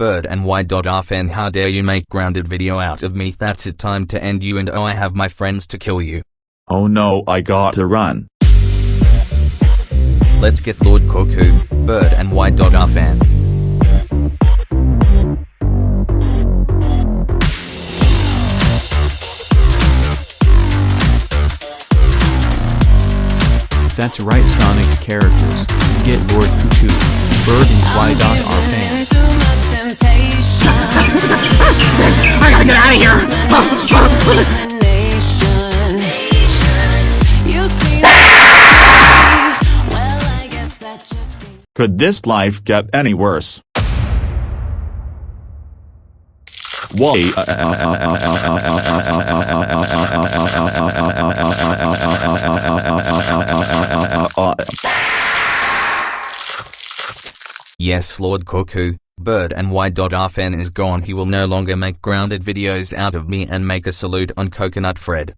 bird and y.rfn. How dare you make grounded video out of me? That's it, time to end you, and oh, I have my friends to kill you. Oh no, I gotta run. Let's get Lord Cuckoo, bird and y.rfn. That's right, Sonic characters. Get Lord Cuckoo, bird and y.rfan. I gotta get out of here! Could this life get any worse? Why? Yes, Lord Cuckoo, bird and y.rfn is gone. He will no longer make grounded videos out of me and make a salute on Coconut Fred.